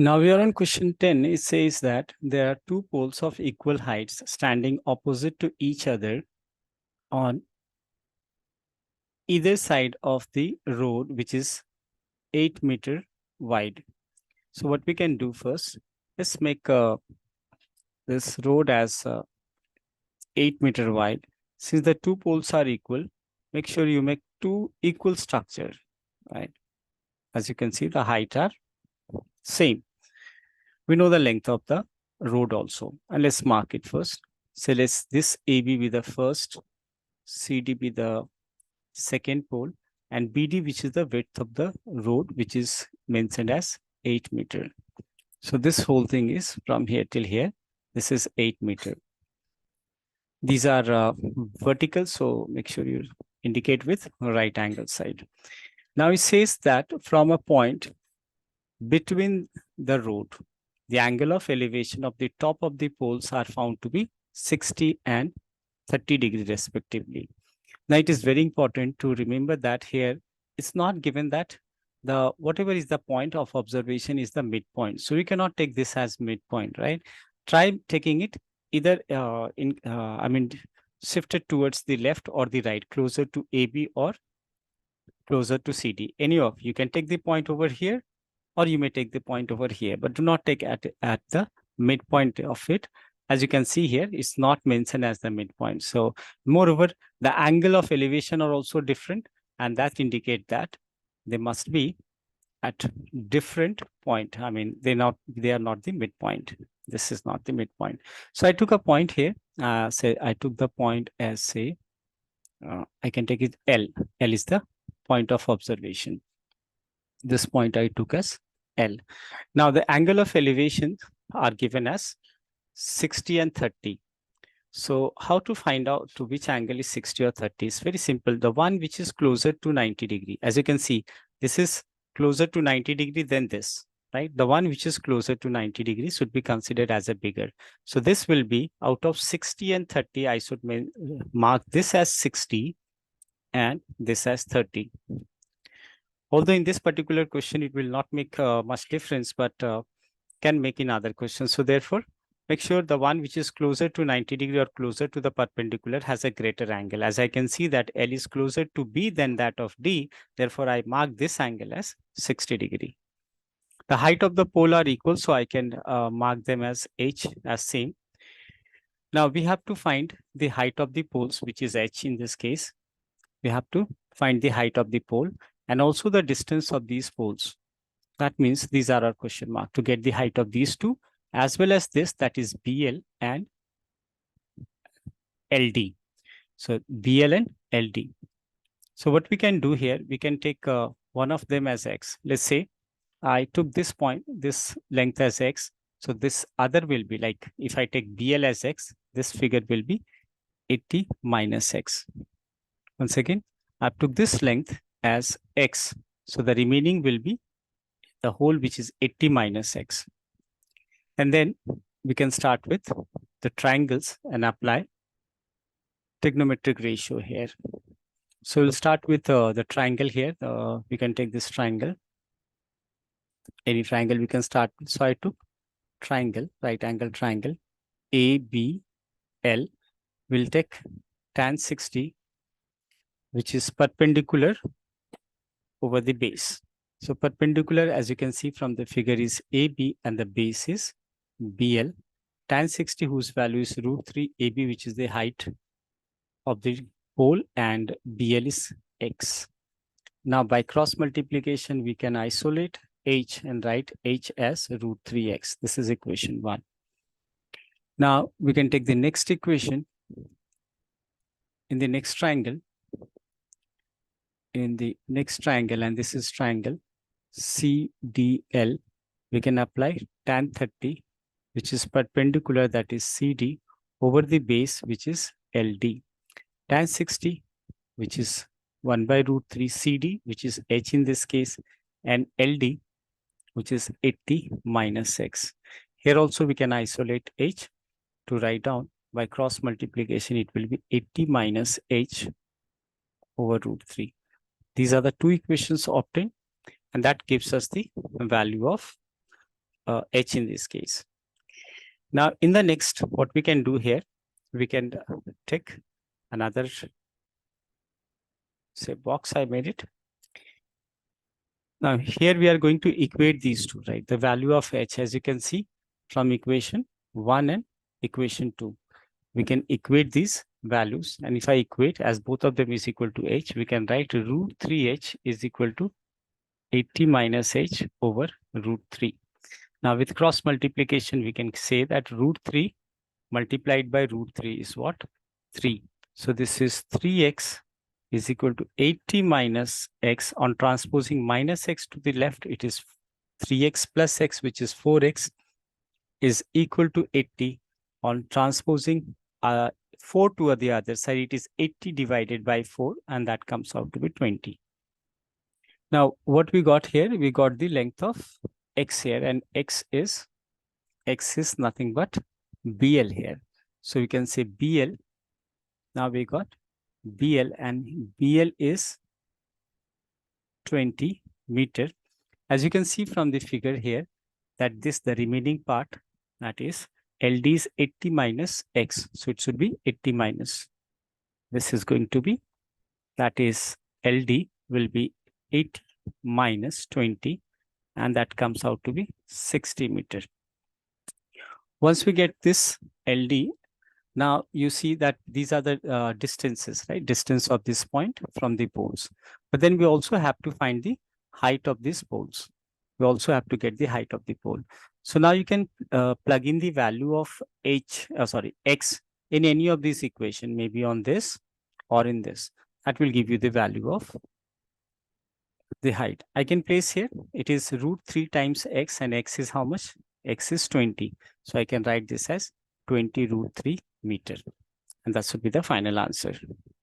Now we are on question 10. It says that there are two poles of equal heights standing opposite to each other on either side of the road, which is 8 meter wide. So what we can do first, let's make this road as 8 meter wide. Since the two poles are equal, make sure you make two equal structure, right? As you can see, the height are same. We know the length of the road also, and let's mark it first. So let's this AB be the first, CD be the second pole, and BD, which is the width of the road, which is mentioned as 8 meter. So this whole thing is from here till here. This is 8 meter. These are vertical, so make sure you indicate with right angle side. Now it says that from a point between the road, the angle of elevation of the top of the poles are found to be 60 and 30 degrees respectively. Now it is very important to remember that here it's not given that the whatever is the point of observation is the midpoint. So we cannot take this as midpoint, right? Try taking it either shifted towards the left or the right, closer to AB or closer to CD. Any of you can take the point over here, or you may take the point over here, but do not take at the midpoint of it. As you can see here, it's not mentioned as the midpoint. So moreover, the angle of elevation are also different, and that indicate that they must be at different point. I mean, they are not the midpoint. This is not the midpoint. So I took a point here. Say I took the point as say, I can take it L. L is the point of observation. This point I took as L. Now the angle of elevation are given as 60 and 30. So how to find out to which angle is 60 or 30 is very simple. The one which is closer to 90 degree. As you can see, this is closer to 90 degree than this, right? The one which is closer to 90 degrees should be considered as a bigger. So this will be out of 60 and 30, I should mark this as 60 and this as 30. Although in this particular question, it will not make much difference, but can make in other questions. So therefore, make sure the one which is closer to 90 degree or closer to the perpendicular has a greater angle. As I can see that L is closer to B than that of D. Therefore, I mark this angle as 60 degree. The height of the pole are equal, so I can mark them as H as same. Now we have to find the height of the poles, which is H in this case. We have to find the height of the pole and also the distance of these poles. That means these are our question mark to get the height of these two, as well as this, that is BL and LD. So BL and LD. So what we can do here, we can take one of them as X. Let's say I took this point, this length as X. So this other will be like, if I take BL as X, this figure will be 80 minus X. Once again, I took this length as X. So the remaining will be the whole, which is 80 minus X. And then we can start with the triangles and apply trigonometric ratio here. So we'll start with the triangle here. We can take this triangle. Any triangle we can start with. So I took triangle, right angle triangle, ABL. We'll take tan 60, which is perpendicular over the base. So perpendicular, as you can see from the figure, is AB and the base is BL. Tan 60, whose value is √3 AB, which is the height of the pole, and BL is X. Now by cross multiplication, we can isolate H and write H as √3X. This is equation 1. Now we can take the next equation. In the next triangle, and this is triangle CDL, we can apply tan 30, which is perpendicular, that is CD, over the base, which is LD. Tan 60, which is 1 by √3 CD, which is H in this case, and LD, which is 80 minus X. Here also we can isolate H to write down by cross multiplication, it will be 80 minus H over √3. These are the two equations obtained, and that gives us the value of h in this case. Now, in the next, what we can do here, we can take another, say, box. I made it. Now, here we are going to equate these two, right? The value of h, as you can see from equation 1 and equation 2. We can equate these values. And if I equate as both of them is equal to h, we can write root 3h is equal to 80 minus h over root 3. Now, with cross multiplication, we can say that root 3 multiplied by root 3 is what? 3. So this is 3x is equal to 80 minus x. On transposing minus x to the left, it is 3x plus x, which is 4x, is equal to 80. On transposing 4 to the other side, it is 80 divided by 4, and that comes out to be 20. Now, what we got here, we got the length of x here, and x is nothing but BL here. So we can say BL. Now we got BL, and BL is 20 meter. As you can see from the figure here, that the remaining part, that is LD is 80 minus x. So it should be 80 minus. This is going to be, that is LD will be 80 minus 20, and that comes out to be 60 meter. Once we get this LD, now you see that these are the distances, right? Distance of this point from the poles. But then we also have to find the height of these poles. We also have to get the height of the pole. So now you can plug in the value of x in any of these equation, maybe on this or in this. That will give you the value of the height. I can place here, it is root 3 times x, and x is how much? X is 20. So I can write this as 20 root 3 meter. And that should be the final answer.